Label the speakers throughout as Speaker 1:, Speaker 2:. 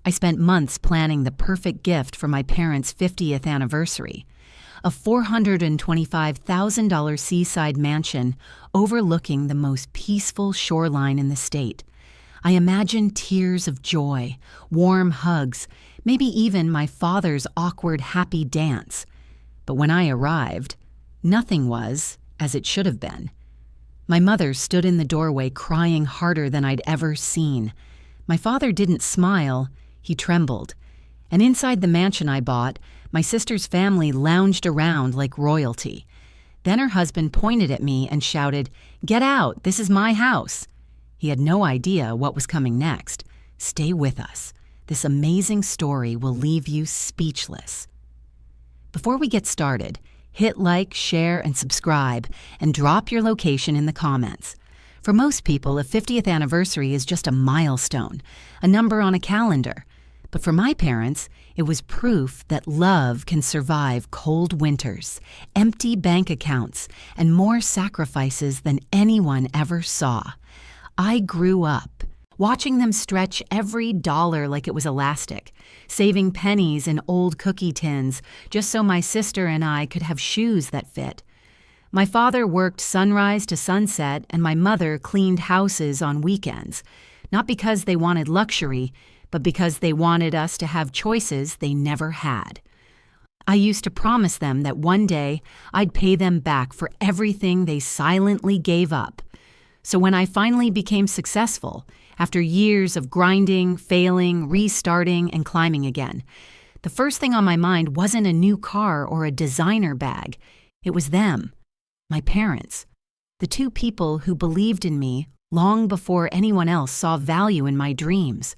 Speaker 1: I spent months planning the perfect gift for my parents' 50th anniversary, a $425,000 seaside mansion overlooking the most peaceful shoreline in the state. I imagined tears of joy, warm hugs, maybe even my father's awkward happy dance. But when I arrived, nothing was as it should have been. My mother stood in the doorway crying harder than I'd ever seen. My father didn't smile, he trembled. And inside the mansion I bought, my sister's family lounged around like royalty. Then her husband pointed at me and shouted, "Get out, this is my house." He had no idea what was coming next. Stay with us. This amazing story will leave you speechless. Before we get started, hit like, share, and subscribe, and drop your location in the comments. For most people, a 50th anniversary is just a milestone, a number on a calendar. But for my parents, it was proof that love can survive cold winters, empty bank accounts, and more sacrifices than anyone ever saw. I grew up watching them stretch every dollar like it was elastic, saving pennies in old cookie tins just so my sister and I could have shoes that fit. My father worked sunrise to sunset, and my mother cleaned houses on weekends, not because they wanted luxury, but because they wanted us to have choices they never had. I used to promise them that one day I'd pay them back for everything they silently gave up. So when I finally became successful, after years of grinding, failing, restarting, and climbing again, the first thing on my mind wasn't a new car or a designer bag. It was them, my parents, the two people who believed in me long before anyone else saw value in my dreams.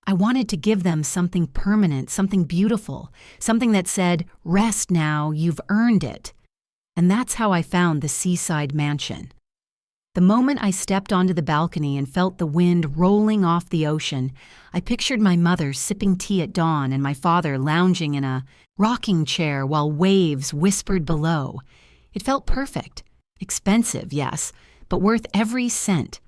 Speaker 1: I wanted to give them something permanent, something beautiful, something that said, "Rest now, you've earned it." And that's how I found the Seaside mansion. The moment I stepped onto the balcony and felt the wind rolling off the ocean, I pictured my mother sipping tea at dawn and my father lounging in a rocking chair while waves whispered below. It felt perfect. Expensive, yes, but worth every cent.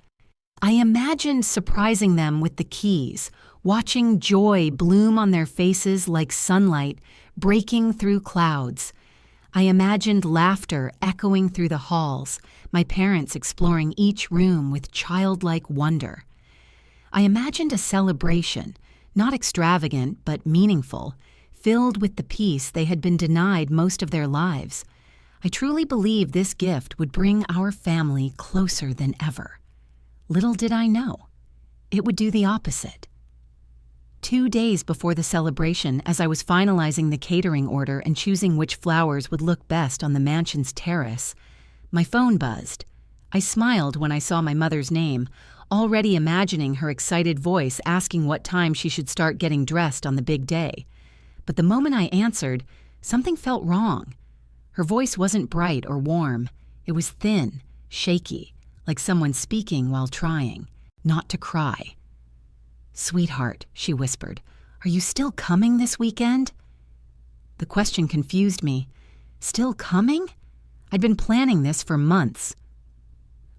Speaker 1: I imagined surprising them with the keys, watching joy bloom on their faces like sunlight breaking through clouds. I imagined laughter echoing through the halls, my parents exploring each room with childlike wonder. I imagined a celebration, not extravagant but meaningful, filled with the peace they had been denied most of their lives. I truly believed this gift would bring our family closer than ever. Little did I know, it would do the opposite. 2 days before the celebration, as I was finalizing the catering order and choosing which flowers would look best on the mansion's terrace, my phone buzzed. I smiled when I saw my mother's name, already imagining her excited voice asking what time she should start getting dressed on the big day. But the moment I answered, something felt wrong. Her voice wasn't bright or warm. It was thin, shaky, like someone speaking while trying not to cry. "Sweetheart," she whispered, "are you still coming this weekend?" The question confused me. Still coming? I'd been planning this for months.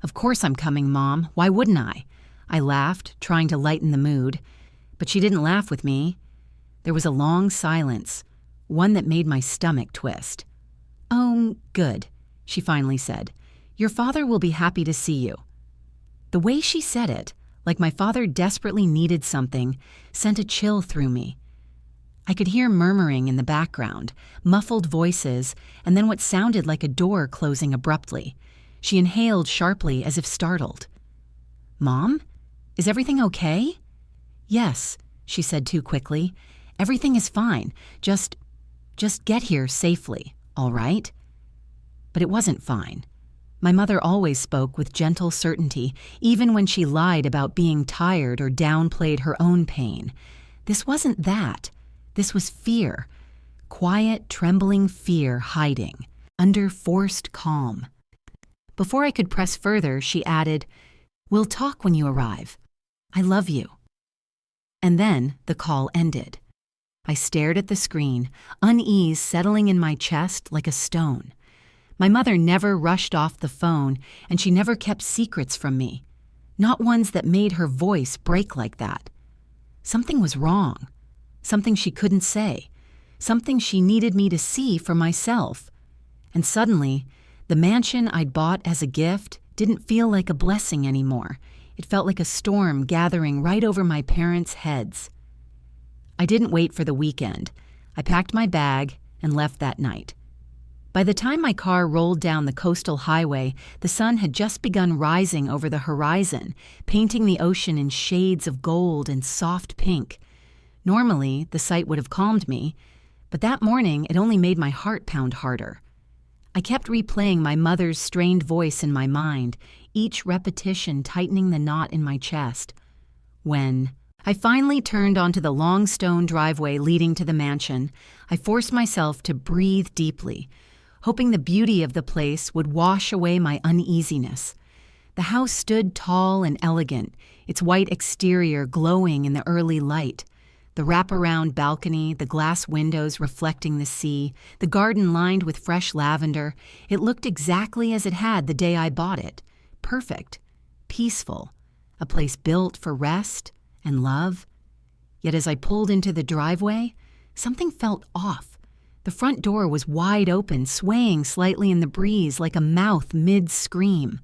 Speaker 1: "Of course I'm coming, Mom. Why wouldn't I?" I laughed, trying to lighten the mood. But she didn't laugh with me. There was a long silence, one that made my stomach twist. "Oh, good," she finally said. "Your father will be happy to see you." The way she said it, like my father desperately needed something, sent a chill through me. I could hear murmuring in the background, muffled voices, and then what sounded like a door closing abruptly. She inhaled sharply as if startled. "Mom? Is everything okay?" "Yes," she said too quickly. "Everything is fine. Just get here safely, all right?" But it wasn't fine. My mother always spoke with gentle certainty, even when she lied about being tired or downplayed her own pain. This wasn't that. This was fear. Quiet, trembling fear hiding, under forced calm. Before I could press further, she added, "We'll talk when you arrive. I love you." And then the call ended. I stared at the screen, unease settling in my chest like a stone. My mother never rushed off the phone, and she never kept secrets from me, not ones that made her voice break like that. Something was wrong. Something she couldn't say. Something she needed me to see for myself. And suddenly, the mansion I'd bought as a gift didn't feel like a blessing anymore. It felt like a storm gathering right over my parents' heads. I didn't wait for the weekend. I packed my bag and left that night. By the time my car rolled down the coastal highway, the sun had just begun rising over the horizon, painting the ocean in shades of gold and soft pink. Normally, the sight would have calmed me, but that morning it only made my heart pound harder. I kept replaying my mother's strained voice in my mind, each repetition tightening the knot in my chest. When I finally turned onto the long stone driveway leading to the mansion, I forced myself to breathe deeply, hoping the beauty of the place would wash away my uneasiness. The house stood tall and elegant, its white exterior glowing in the early light. The wraparound balcony, the glass windows reflecting the sea, the garden lined with fresh lavender, it looked exactly as it had the day I bought it. Perfect, peaceful, a place built for rest and love. Yet as I pulled into the driveway, something felt off. The front door was wide open, swaying slightly in the breeze like a mouth mid-scream.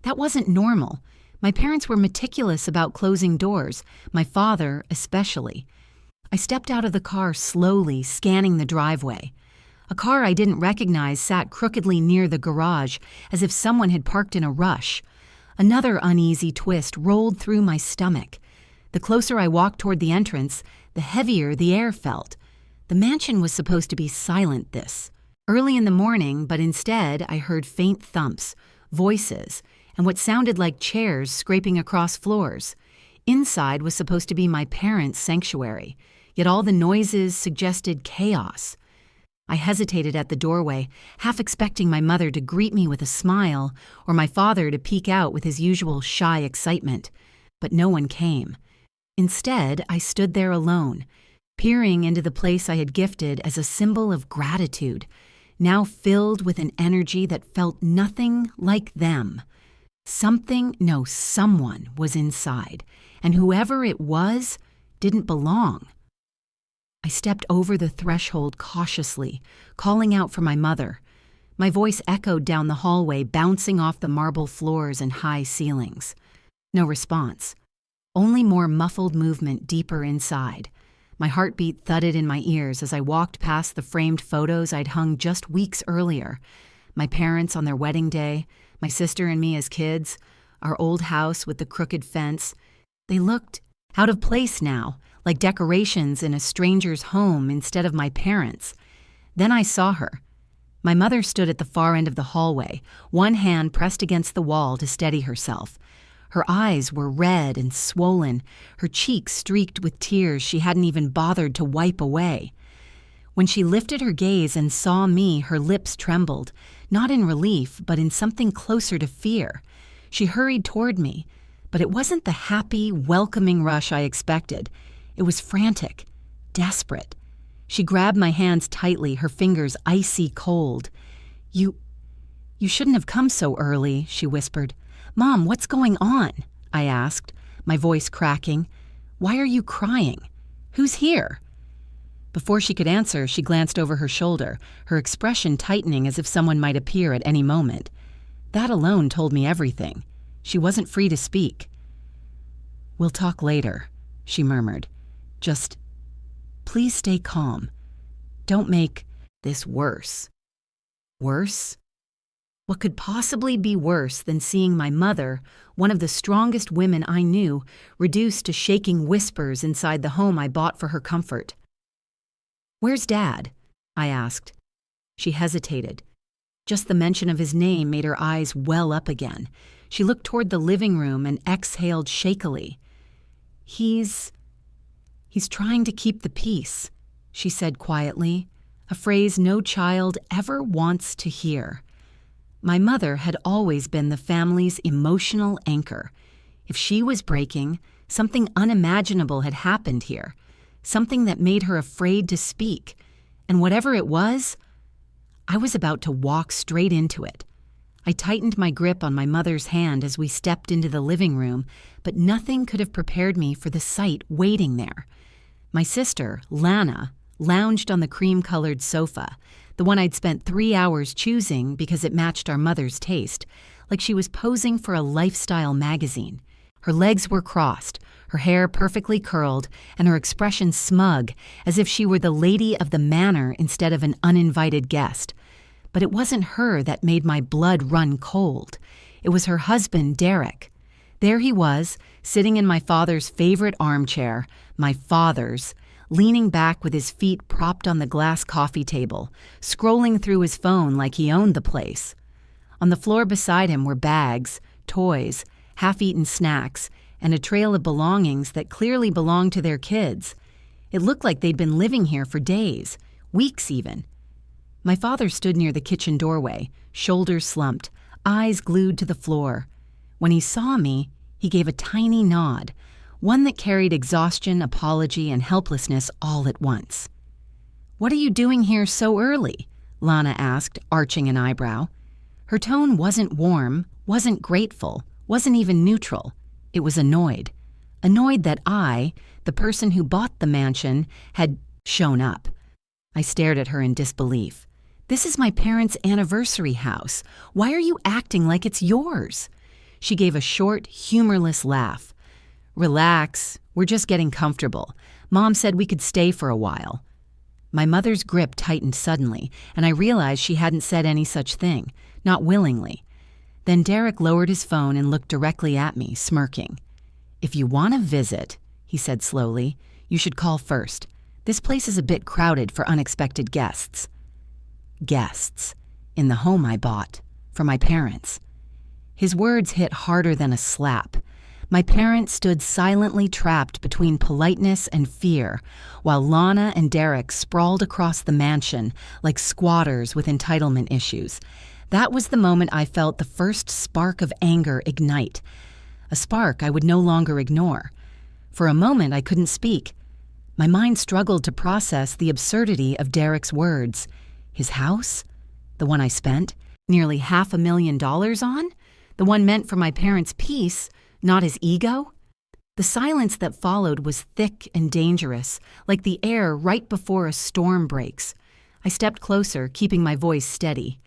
Speaker 1: That wasn't normal. My parents were meticulous about closing doors, my father especially. I stepped out of the car slowly, scanning the driveway. A car I didn't recognize sat crookedly near the garage, as if someone had parked in a rush. Another uneasy twist rolled through my stomach. The closer I walked toward the entrance, the heavier the air felt. The mansion was supposed to be silent early in the morning, but instead I heard faint thumps, voices, and what sounded like chairs scraping across floors. Inside was supposed to be my parents' sanctuary, yet all the noises suggested chaos. I hesitated at the doorway, half expecting my mother to greet me with a smile or my father to peek out with his usual shy excitement, but no one came. Instead, I stood there alone, peering into the place I had gifted as a symbol of gratitude, now filled with an energy that felt nothing like them. Someone was inside, and whoever it was didn't belong. I stepped over the threshold cautiously, calling out for my mother. My voice echoed down the hallway, bouncing off the marble floors and high ceilings. No response. Only more muffled movement deeper inside. My heartbeat thudded in my ears as I walked past the framed photos I'd hung just weeks earlier. My parents on their wedding day, my sister and me as kids, our old house with the crooked fence. They looked out of place now, like decorations in a stranger's home instead of my parents'. Then I saw her. My mother stood at the far end of the hallway, one hand pressed against the wall to steady herself. Her eyes were red and swollen, her cheeks streaked with tears she hadn't even bothered to wipe away. When she lifted her gaze and saw me, her lips trembled, not in relief, but in something closer to fear. She hurried toward me, but it wasn't the happy, welcoming rush I expected. It was frantic, desperate. She grabbed my hands tightly, her fingers icy cold. You shouldn't have come so early," she whispered. "Mom, what's going on?" I asked, my voice cracking. "Why are you crying? Who's here?" Before she could answer, she glanced over her shoulder, her expression tightening as if someone might appear at any moment. That alone told me everything. She wasn't free to speak. "We'll talk later," she murmured. "Just, please stay calm. Don't make this worse." Worse? What could possibly be worse than seeing my mother, one of the strongest women I knew, reduced to shaking whispers inside the home I bought for her comfort? "Where's Dad?" I asked. She hesitated. Just the mention of his name made her eyes well up again. She looked toward the living room and exhaled shakily. He's trying to keep the peace," she said quietly, a phrase no child ever wants to hear. My mother had always been the family's emotional anchor. If she was breaking, something unimaginable had happened here, something that made her afraid to speak, and whatever it was, I was about to walk straight into it. I tightened my grip on my mother's hand as we stepped into the living room, but nothing could have prepared me for the sight waiting there. My sister, Lana, lounged on the cream-colored sofa, the one I'd spent 3 hours choosing because it matched our mother's taste, like she was posing for a lifestyle magazine. Her legs were crossed, her hair perfectly curled, and her expression smug, as if she were the lady of the manor instead of an uninvited guest. But it wasn't her that made my blood run cold. It was her husband, Derek. There he was, sitting in my father's favorite armchair, my father's, leaning back with his feet propped on the glass coffee table, scrolling through his phone like he owned the place. On the floor beside him were bags, toys, half-eaten snacks, and a trail of belongings that clearly belonged to their kids. It looked like they'd been living here for days, weeks even. My father stood near the kitchen doorway, shoulders slumped, eyes glued to the floor. When he saw me, he gave a tiny nod, one that carried exhaustion, apology, and helplessness all at once. "What are you doing here so early?" Lana asked, arching an eyebrow. Her tone wasn't warm, wasn't grateful, wasn't even neutral. It was annoyed. Annoyed that I, the person who bought the mansion, had shown up. I stared at her in disbelief. "This is my parents' anniversary house. Why are you acting like it's yours?" She gave a short, humorless laugh. "Relax, we're just getting comfortable. Mom said we could stay for a while." My mother's grip tightened suddenly, and I realized she hadn't said any such thing, not willingly. Then Derek lowered his phone and looked directly at me, smirking. "If you want to visit," he said slowly, "you should call first. This place is a bit crowded for unexpected guests." Guests. In the home I bought. For my parents. His words hit harder than a slap. My parents stood silently trapped between politeness and fear, while Lana and Derek sprawled across the mansion like squatters with entitlement issues. That was the moment I felt the first spark of anger ignite. A spark I would no longer ignore. For a moment I couldn't speak. My mind struggled to process the absurdity of Derek's words. His house? The one I spent nearly $500,000 on? The one meant for my parents' peace, not his ego? The silence that followed was thick and dangerous, like the air right before a storm breaks. I stepped closer, keeping my voice steady.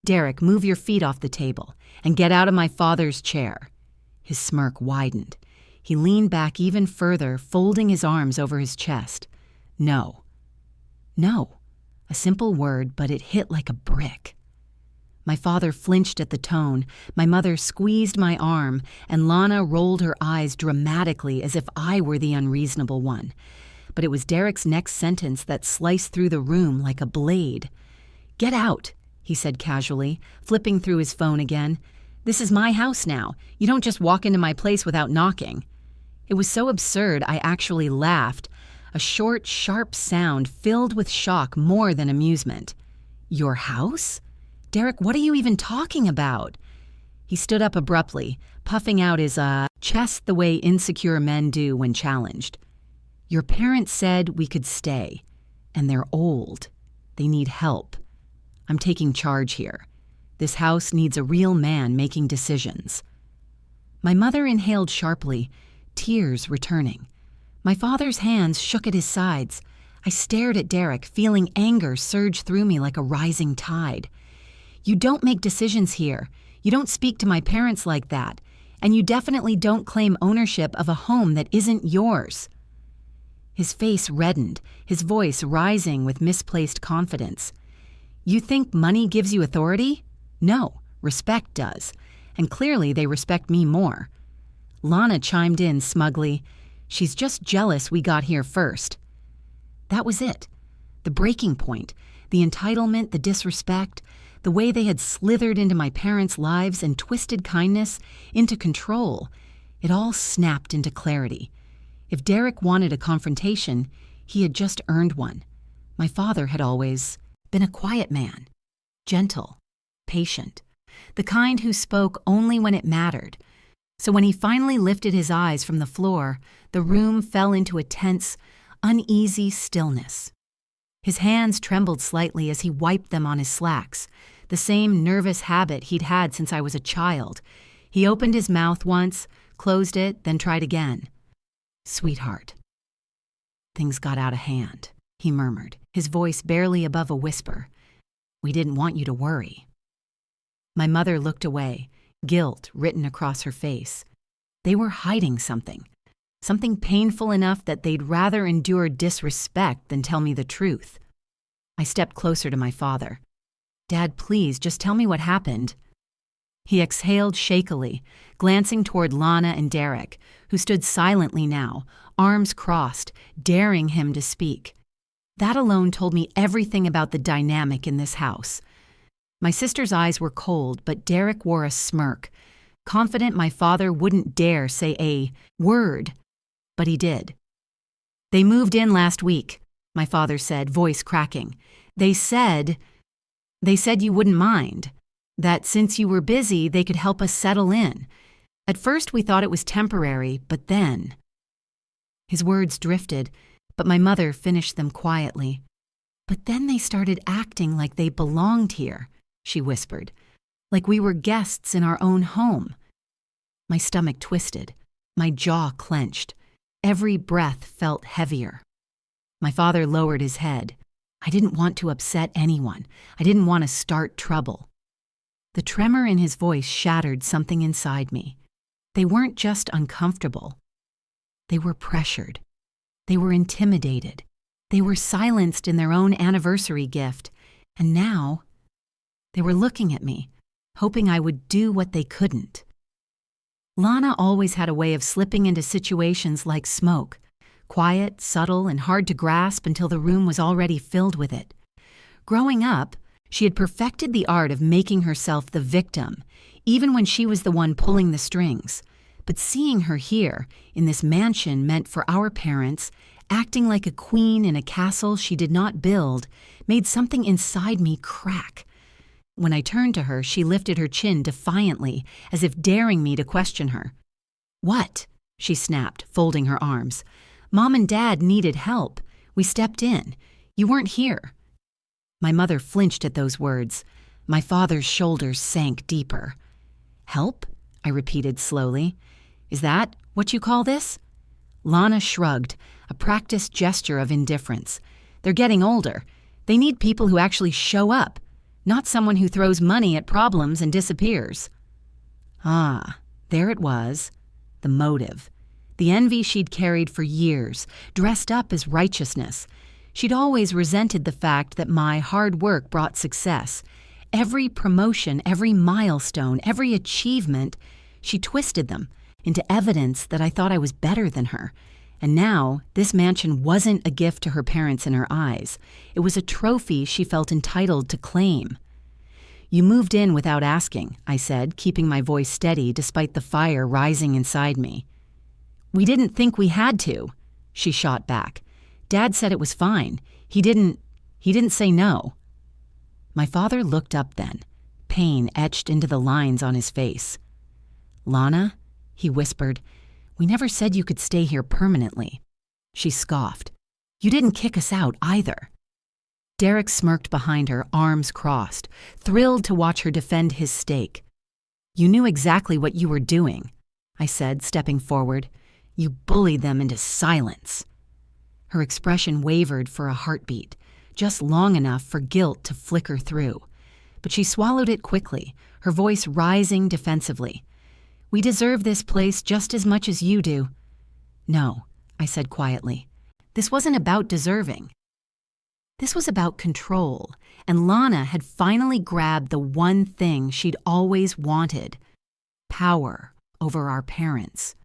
Speaker 1: "Derek, move your feet off the table and get out of my father's chair." His smirk widened. He leaned back even further, folding his arms over his chest. "No." No. A simple word, but it hit like a brick. My father flinched at the tone, my mother squeezed my arm, and Lana rolled her eyes dramatically as if I were the unreasonable one. But it was Derek's next sentence that sliced through the room like a blade. "Get out," he said casually, flipping through his phone again. "This is my house now. You don't just walk into my place without knocking." It was so absurd I actually laughed, a short, sharp sound filled with shock more than amusement. "Your house? Derek, what are you even talking about?" He stood up abruptly, puffing out his chest the way insecure men do when challenged. "Your parents said we could stay, and they're old. They need help. I'm taking charge here. This house needs a real man making decisions." My mother inhaled sharply, tears returning. My father's hands shook at his sides. I stared at Derek, feeling anger surge through me like a rising tide. "You don't make decisions here. You don't speak to my parents like that. And you definitely don't claim ownership of a home that isn't yours." His face reddened, his voice rising with misplaced confidence. "You think money gives you authority? No, respect does. And clearly they respect me more." Lana chimed in smugly, "She's just jealous we got here first." That was it. The breaking point, the entitlement, the disrespect, the way they had slithered into my parents' lives and twisted kindness into control. It all snapped into clarity. If Derek wanted a confrontation, he had just earned one. My father had always been a quiet man, gentle, patient, the kind who spoke only when it mattered. So when he finally lifted his eyes from the floor, the room fell into a tense, uneasy stillness. His hands trembled slightly as he wiped them on his slacks, the same nervous habit he'd had since I was a child. He opened his mouth once, closed it, then tried again. "Sweetheart." "Things got out of hand," he murmured, his voice barely above a whisper. "We didn't want you to worry." My mother looked away, guilt written across her face. They were hiding something painful enough that they'd rather endure disrespect than tell me the truth. I stepped closer to my father. "Dad, please, just tell me what happened." He exhaled shakily, glancing toward Lana and Derek, who stood silently now, arms crossed, daring him to speak. That alone told me everything about the dynamic in this house. My sister's eyes were cold, but Derek wore a smirk, confident my father wouldn't dare say a word. But he did. "They moved in last week," my father said, voice cracking. They said you wouldn't mind, that since you were busy, they could help us settle in. At first we thought it was temporary, but then..." His words drifted, but my mother finished them quietly. "But then they started acting like they belonged here," she whispered, "like we were guests in our own home." My stomach twisted, my jaw clenched. Every breath felt heavier. My father lowered his head. I didn't want to upset anyone. I didn't want to start trouble. The tremor in his voice shattered something inside me. They weren't just uncomfortable. They were pressured. They were intimidated. They were silenced in their own anniversary gift. And now, they were looking at me, hoping I would do what they couldn't. Lana always had a way of slipping into situations like smoke, quiet, subtle, and hard to grasp until the room was already filled with it. Growing up, she had perfected the art of making herself the victim, even when she was the one pulling the strings. But seeing her here, in this mansion meant for our parents, acting like a queen in a castle she did not build, made something inside me crack. When I turned to her, she lifted her chin defiantly, as if daring me to question her. "What?" she snapped, folding her arms. "Mom and Dad needed help. We stepped in. You weren't here." My mother flinched at those words. My father's shoulders sank deeper. "Help?" I repeated slowly. "Is that what you call this?" Lana shrugged, a practiced gesture of indifference. "They're getting older. They need people who actually show up, not someone who throws money at problems and disappears." Ah, there it was. The motive. The envy she'd carried for years, dressed up as righteousness. She'd always resented the fact that my hard work brought success. Every promotion, every milestone, every achievement, she twisted them into evidence that I thought I was better than her. And now, this mansion wasn't a gift to her parents in her eyes. It was a trophy she felt entitled to claim. "You moved in without asking," I said, keeping my voice steady despite the fire rising inside me. "We didn't think we had to," she shot back. "Dad said it was fine. He didn't say no." My father looked up then, pain etched into the lines on his face. "Lana," he whispered, "we never said you could stay here permanently." She scoffed. "You didn't kick us out either." Derek smirked behind her, arms crossed, thrilled to watch her defend his stake. "You knew exactly what you were doing," I said, stepping forward. "You bullied them into silence." Her expression wavered for a heartbeat, just long enough for guilt to flicker through. But she swallowed it quickly, her voice rising defensively. "We deserve this place just as much as you do." "No," I said quietly. "This wasn't about deserving. This was about control, and Lana had finally grabbed the one thing she'd always wanted: power over our parents."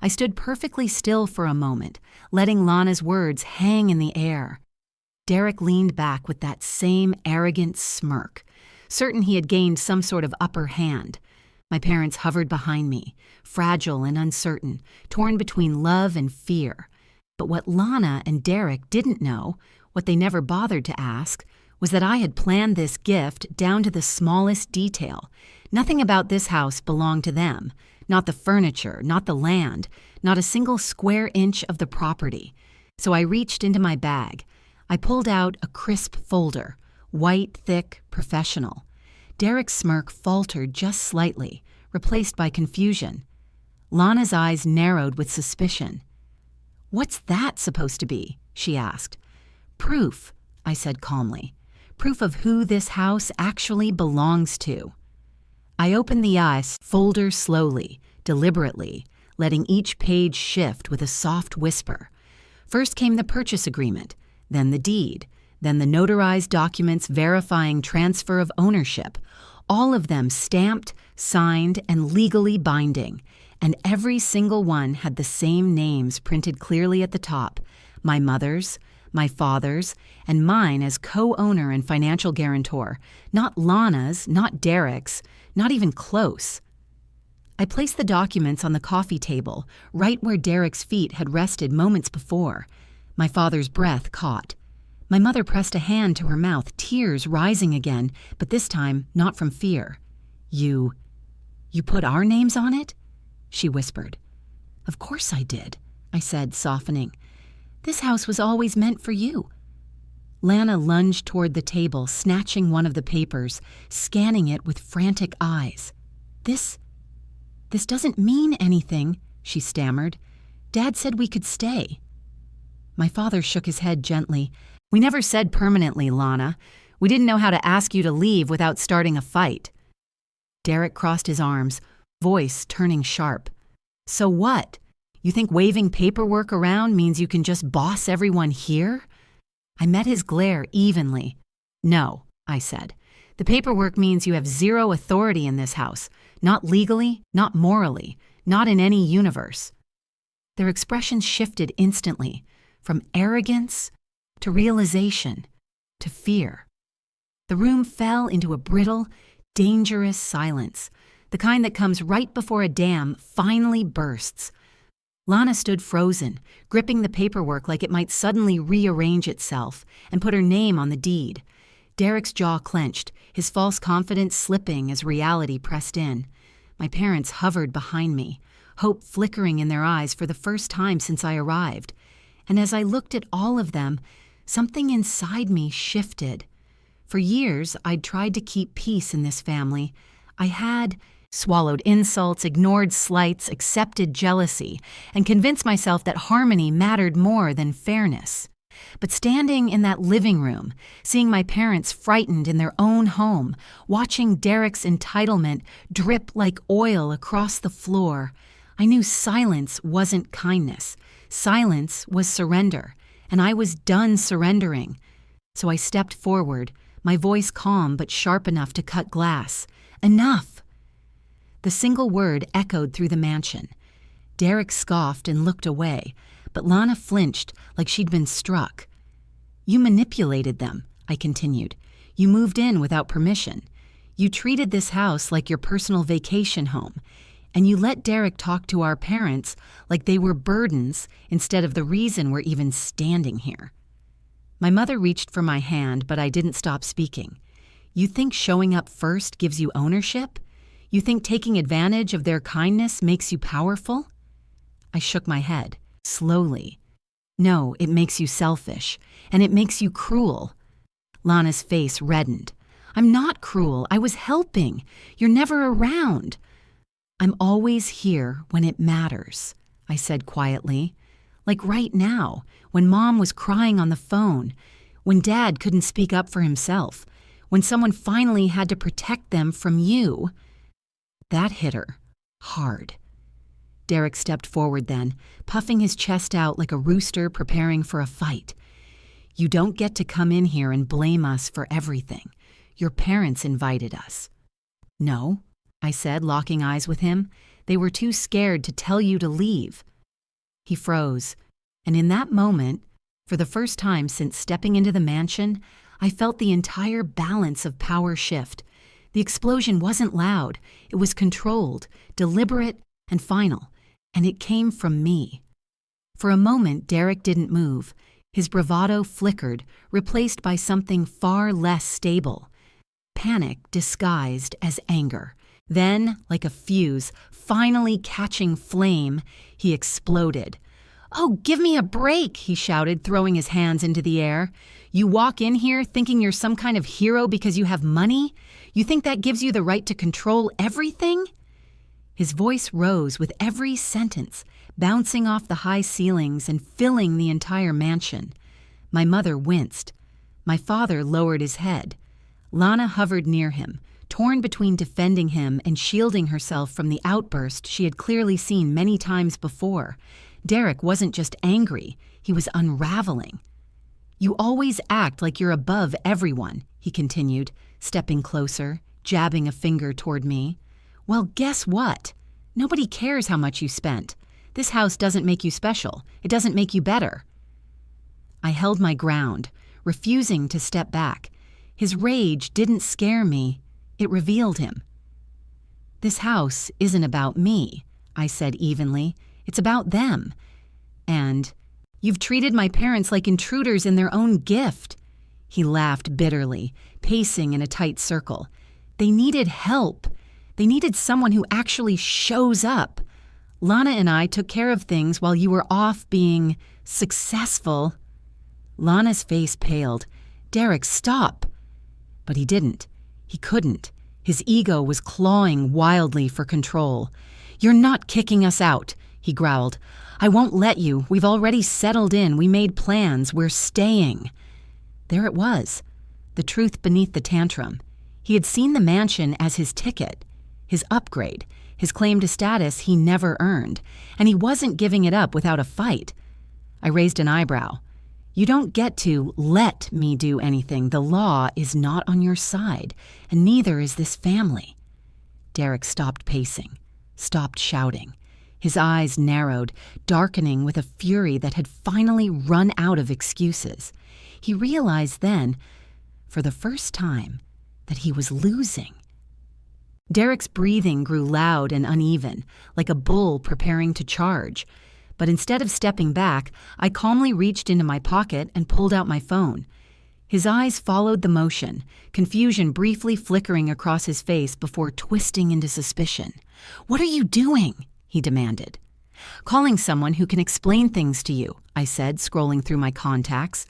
Speaker 1: I stood perfectly still for a moment, letting Lana's words hang in the air. Derek leaned back with that same arrogant smirk, certain he had gained some sort of upper hand. My parents hovered behind me, fragile and uncertain, torn between love and fear. But what Lana and Derek didn't know, what they never bothered to ask, was that I had planned this gift down to the smallest detail. Nothing about this house belonged to them. Not the furniture, not the land, not a single square inch of the property. So I reached into my bag. I pulled out a crisp folder, white, thick, professional. Derek's smirk faltered just slightly, replaced by confusion. Lana's eyes narrowed with suspicion. "What's that supposed to be?" she asked. "Proof," I said calmly. "Proof of who this house actually belongs to." I opened the ICE folder slowly, deliberately, letting each page shift with a soft whisper. First came the purchase agreement, then the deed, then the notarized documents verifying transfer of ownership, all of them stamped, signed, and legally binding, and every single one had the same names printed clearly at the top: my mother's, my father's, and mine as co-owner and financial guarantor, not Lana's, not Derek's, not even close. I placed the documents on the coffee table, right where Derek's feet had rested moments before. My father's breath caught. My mother pressed a hand to her mouth, tears rising again, but this time not from fear. You put our names on it?" she whispered. "Of course I did," I said, softening. "This house was always meant for you." Lana lunged toward the table, snatching one of the papers, scanning it with frantic eyes. This doesn't mean anything," she stammered. "Dad said we could stay." My father shook his head gently. "We never said permanently, Lana. We didn't know how to ask you to leave without starting a fight." Derek crossed his arms, voice turning sharp. "So what? You think waving paperwork around means you can just boss everyone here?" I met his glare evenly. "No," I said. "The paperwork means you have zero authority in this house. Not legally, not morally, not in any universe." Their expressions shifted instantly, from arrogance to realization to fear. The room fell into a brittle, dangerous silence, the kind that comes right before a dam finally bursts. Lana stood frozen, gripping the paperwork like it might suddenly rearrange itself and put her name on the deed. Derek's jaw clenched, his false confidence slipping as reality pressed in. My parents hovered behind me, hope flickering in their eyes for the first time since I arrived. And as I looked at all of them, something inside me shifted. For years, I'd tried to keep peace in this family. I had swallowed insults, ignored slights, accepted jealousy, and convinced myself that harmony mattered more than fairness. But standing in that living room, seeing my parents frightened in their own home, watching Derek's entitlement drip like oil across the floor, I knew silence wasn't kindness. Silence was surrender, and I was done surrendering. So I stepped forward, my voice calm but sharp enough to cut glass. "Enough!" The single word echoed through the mansion. Derek scoffed and looked away, but Lana flinched like she'd been struck. "You manipulated them," I continued. "You moved in without permission. You treated this house like your personal vacation home, and you let Derek talk to our parents like they were burdens instead of the reason we're even standing here." My mother reached for my hand, but I didn't stop speaking. "You think showing up first gives you ownership? You think taking advantage of their kindness makes you powerful?" I shook my head, slowly. "No, it makes you selfish, and it makes you cruel." Lana's face reddened. "I'm not cruel. I was helping. You're never around." "I'm always here when it matters," I said quietly. "Like right now, when Mom was crying on the phone, when Dad couldn't speak up for himself, when someone finally had to protect them from you." That hit her hard. Derek stepped forward then, puffing his chest out like a rooster preparing for a fight. "You don't get to come in here and blame us for everything. Your parents invited us." "No," I said, locking eyes with him. "They were too scared to tell you to leave." He froze, and in that moment, for the first time since stepping into the mansion, I felt the entire balance of power shift. The explosion wasn't loud. It was controlled, deliberate, and final, and it came from me. For a moment, Derek didn't move. His bravado flickered, replaced by something far less stable. Panic disguised as anger. Then, like a fuse, finally catching flame, he exploded. "Oh, give me a break," he shouted, throwing his hands into the air. "You walk in here thinking you're some kind of hero because you have money? You think that gives you the right to control everything?" His voice rose with every sentence, bouncing off the high ceilings and filling the entire mansion. My mother winced. My father lowered his head. Lana hovered near him, torn between defending him and shielding herself from the outburst she had clearly seen many times before. Derek wasn't just angry, he was unraveling. "You always act like you're above everyone," he continued, stepping closer, jabbing a finger toward me. "Well, guess what? Nobody cares how much you spent. This house doesn't make you special. It doesn't make you better." I held my ground, refusing to step back. His rage didn't scare me, it revealed him. "This house isn't about me," I said evenly. "It's about them. And you've treated my parents like intruders in their own gift." He laughed bitterly, pacing in a tight circle. "They needed help. They needed someone who actually shows up. Lana and I took care of things while you were off being successful." Lana's face paled. "Derek, stop." But he didn't. He couldn't. His ego was clawing wildly for control. "You're not kicking us out," he growled. "I won't let you. We've already settled in. We made plans. We're staying." There it was, the truth beneath the tantrum. He had seen the mansion as his ticket, his upgrade, his claim to status he never earned, and he wasn't giving it up without a fight. I raised an eyebrow. "You don't get to let me do anything. The law is not on your side, and neither is this family." Derek stopped pacing, stopped shouting. His eyes narrowed, darkening with a fury that had finally run out of excuses. He realized then, for the first time, that he was losing. Derek's breathing grew loud and uneven, like a bull preparing to charge. But instead of stepping back, I calmly reached into my pocket and pulled out my phone. His eyes followed the motion, confusion briefly flickering across his face before twisting into suspicion. "What are you doing?" he demanded. "Calling someone who can explain things to you," I said, scrolling through my contacts.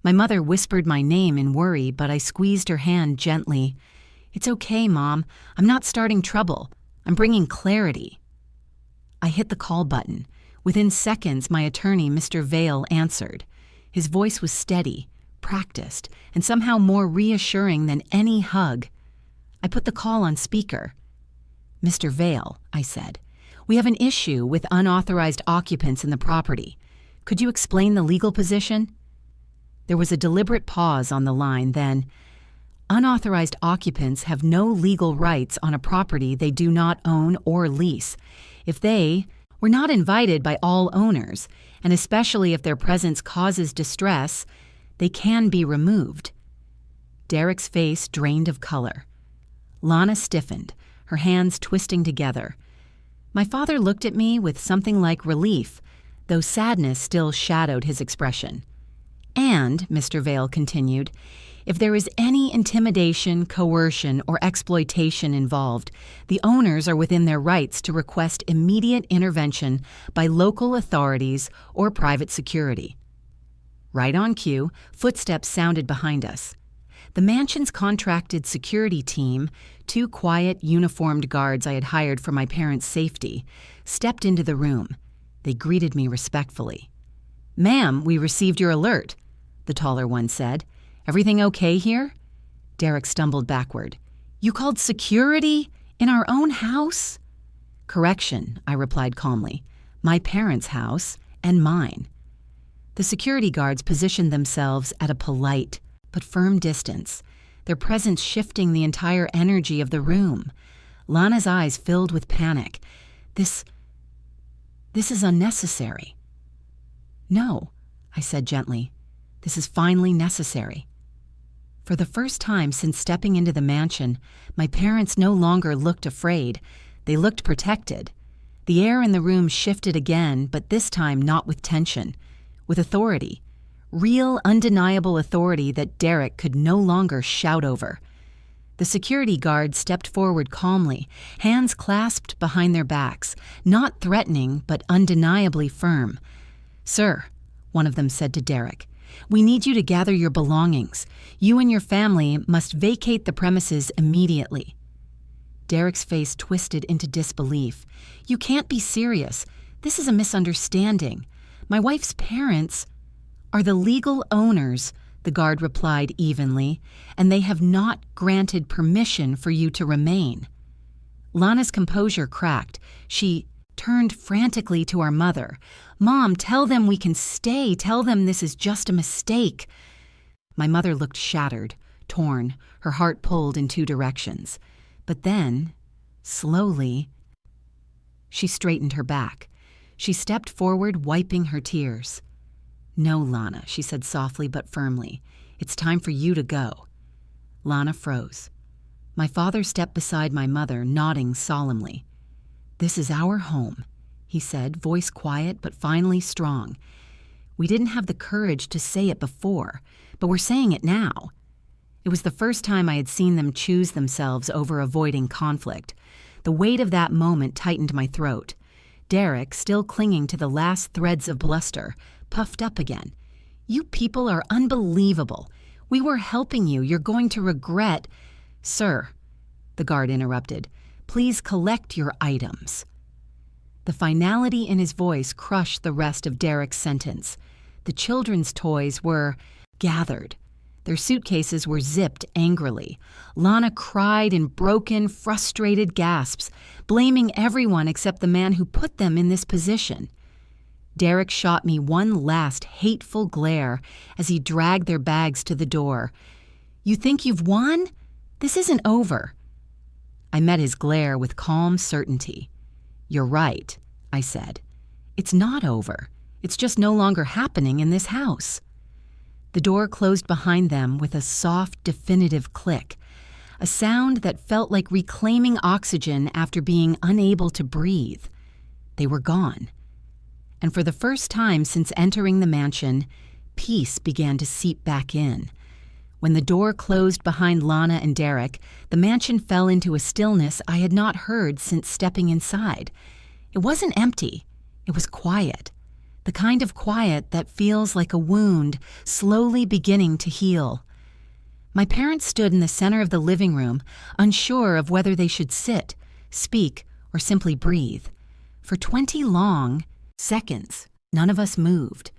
Speaker 1: My mother whispered my name in worry, but I squeezed her hand gently. "It's okay, Mom. I'm not starting trouble. I'm bringing clarity." I hit the call button. Within seconds, my attorney, Mr. Vale, answered. His voice was steady, practiced, and somehow more reassuring than any hug. I put the call on speaker. "Mr. Vale," I said, "we have an issue with unauthorized occupants in the property. Could you explain the legal position?" There was a deliberate pause on the line, then, "Unauthorized occupants have no legal rights on a property they do not own or lease. If they were not invited by all owners, and especially if their presence causes distress, they can be removed." Derek's face drained of color. Lana stiffened, her hands twisting together. My father looked at me with something like relief, though sadness still shadowed his expression. "And," Mr. Vale continued, "if there is any intimidation, coercion, or exploitation involved, the owners are within their rights to request immediate intervention by local authorities or private security." Right on cue, footsteps sounded behind us. The mansion's contracted security team, 2 quiet, uniformed guards I had hired for my parents' safety, stepped into the room. They greeted me respectfully. "Ma'am, we received your alert," the taller one said. "Everything okay here?" Derek stumbled backward. "You called security? In our own house?" "Correction," I replied calmly. "My parents' house and mine." The security guards positioned themselves at a polite but firm distance, their presence shifting the entire energy of the room. Lana's eyes filled with panic. This is unnecessary." "No," I said gently. "This is finally necessary." For the first time since stepping into the mansion, my parents no longer looked afraid. They looked protected. The air in the room shifted again, but this time not with tension, with authority. Real, undeniable authority that Derek could no longer shout over. The security guard stepped forward calmly, hands clasped behind their backs, not threatening but undeniably firm. "Sir," one of them said to Derek, "we need you to gather your belongings. You and your family must vacate the premises immediately." Derek's face twisted into disbelief. "You can't be serious. This is a misunderstanding. My wife's parents are the legal owners," the guard replied evenly, "and they have not granted permission for you to remain." Lana's composure cracked. She turned frantically to our mother. "Mom, tell them we can stay. Tell them this is just a mistake." My mother looked shattered, torn, her heart pulled in two directions. But then, slowly, she straightened her back. She stepped forward, wiping her tears. "No, Lana," she said softly but firmly. "It's time for you to go." Lana froze. My father stepped beside my mother, nodding solemnly. "This is our home," he said, voice quiet but finally strong. We didn't have the courage to say it before, but we're saying it now. It was the first time I had seen them choose themselves over avoiding conflict. The weight of that moment tightened my throat. Derek, still clinging to the last threads of bluster, puffed up again. "You people are unbelievable. We were helping you. You're going to regret—" "Sir," the guard interrupted, "please collect your items." The finality in his voice crushed the rest of Derek's sentence. The children's toys were gathered. Their suitcases were zipped angrily. Lana cried in broken, frustrated gasps, blaming everyone except the man who put them in this position. Derek shot me one last hateful glare as he dragged their bags to the door. "You think you've won? This isn't over." I met his glare with calm certainty. "You're right," I said. "It's not over. It's just no longer happening in this house." The door closed behind them with a soft, definitive click, a sound that felt like reclaiming oxygen after being unable to breathe. They were gone. And for the first time since entering the mansion, peace began to seep back in. When the door closed behind Lana and Derek, the mansion fell into a stillness I had not heard since stepping inside. It wasn't empty. It was quiet. The kind of quiet that feels like a wound slowly beginning to heal. My parents stood in the center of the living room, unsure of whether they should sit, speak, or simply breathe. For 20 long seconds, none of us moved.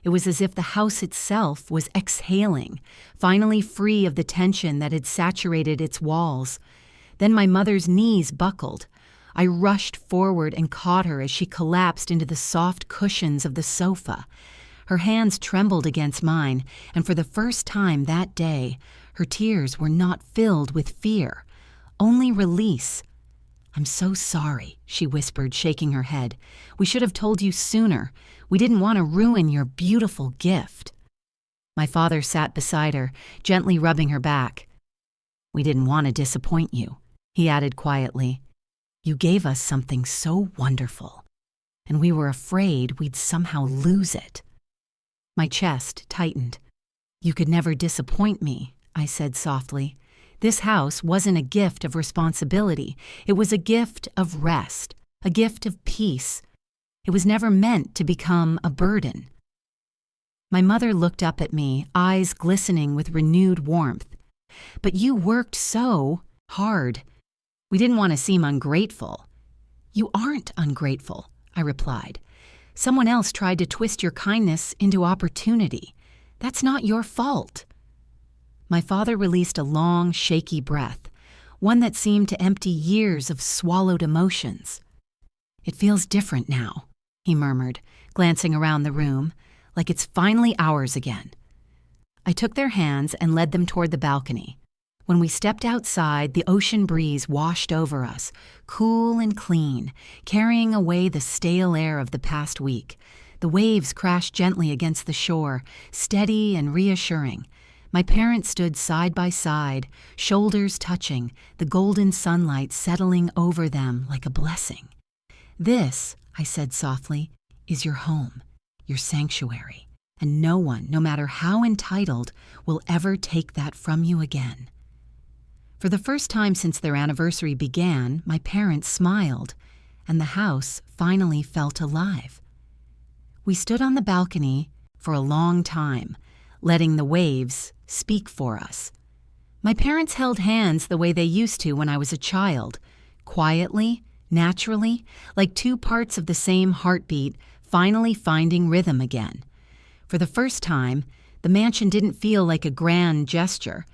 Speaker 1: It was as if the house itself was exhaling, finally free of the tension that had saturated its walls. Then my mother's knees buckled. I rushed forward and caught her as she collapsed into the soft cushions of the sofa. Her hands trembled against mine, and for the first time that day, her tears were not filled with fear, only release. "I'm so sorry," she whispered, shaking her head. "We should have told you sooner. We didn't want to ruin your beautiful gift." My father sat beside her, gently rubbing her back. "We didn't want to disappoint you," he added quietly. "You gave us something so wonderful, and we were afraid we'd somehow lose it." My chest tightened. "You could never disappoint me," I said softly. "This house wasn't a gift of responsibility. It was a gift of rest, a gift of peace. It was never meant to become a burden." My mother looked up at me, eyes glistening with renewed warmth. "But you worked so hard. We didn't want to seem ungrateful." "You aren't ungrateful," I replied. "Someone else tried to twist your kindness into opportunity. That's not your fault." My father released a long, shaky breath, one that seemed to empty years of swallowed emotions. "It feels different now," he murmured, glancing around the room, "like it's finally ours again." I took their hands and led them toward the balcony. When we stepped outside, the ocean breeze washed over us, cool and clean, carrying away the stale air of the past week. The waves crashed gently against the shore, steady and reassuring. My parents stood side by side, shoulders touching, the golden sunlight settling over them like a blessing. "This," I said softly, "is your home, your sanctuary, and no one, no matter how entitled, will ever take that from you again." For the first time since their anniversary began, my parents smiled, and the house finally felt alive. We stood on the balcony for a long time, letting the waves speak for us. My parents held hands the way they used to when I was a child, quietly, naturally, like two parts of the same heartbeat finally finding rhythm again. For the first time, the mansion didn't feel like a grand gesture.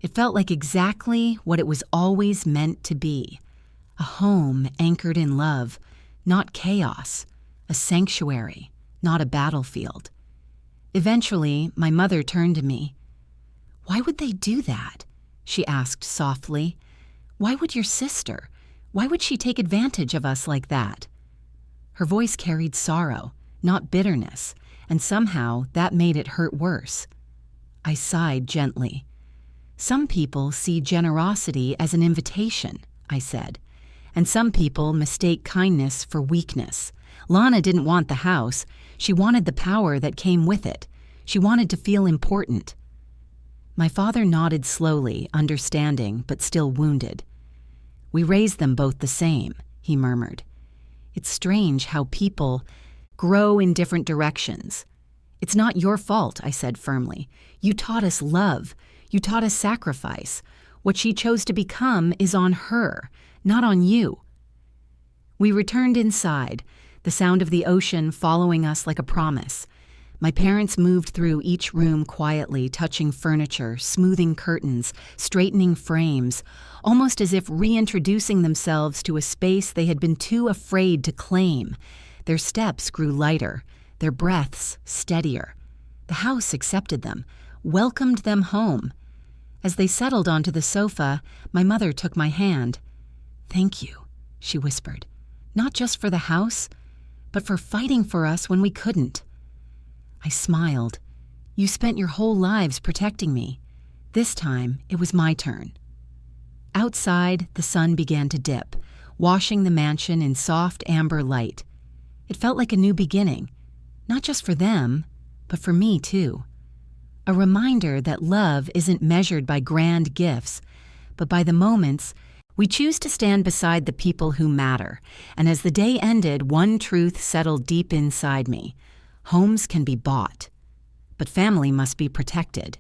Speaker 1: It felt like exactly what it was always meant to be. A home anchored in love, not chaos. A sanctuary, not a battlefield. Eventually, my mother turned to me. "Why would they do that?" she asked softly. "Why would your sister? Why would she take advantage of us like that?" Her voice carried sorrow, not bitterness, and somehow that made it hurt worse. I sighed gently. "Some people see generosity as an invitation," I said, "and some people mistake kindness for weakness. Lana didn't want the house. She wanted the power that came with it. She wanted to feel important." My father nodded slowly, understanding, but still wounded. "We raised them both the same," he murmured. "It's strange how people grow in different directions." "It's not your fault," I said firmly. "You taught us love. You taught us sacrifice. What she chose to become is on her, not on you." We returned inside, the sound of the ocean following us like a promise. My parents moved through each room quietly, touching furniture, smoothing curtains, straightening frames, almost as if reintroducing themselves to a space they had been too afraid to claim. Their steps grew lighter, their breaths steadier. The house accepted them, welcomed them home. As they settled onto the sofa, my mother took my hand. "Thank you," she whispered, "not just for the house, but for fighting for us when we couldn't." I smiled. "You spent your whole lives protecting me. This time, it was my turn." Outside, the sun began to dip, washing the mansion in soft amber light. It felt like a new beginning, not just for them, but for me too. A reminder that love isn't measured by grand gifts, but by the moments we choose to stand beside the people who matter. And as the day ended, one truth settled deep inside me. Homes can be bought, but family must be protected.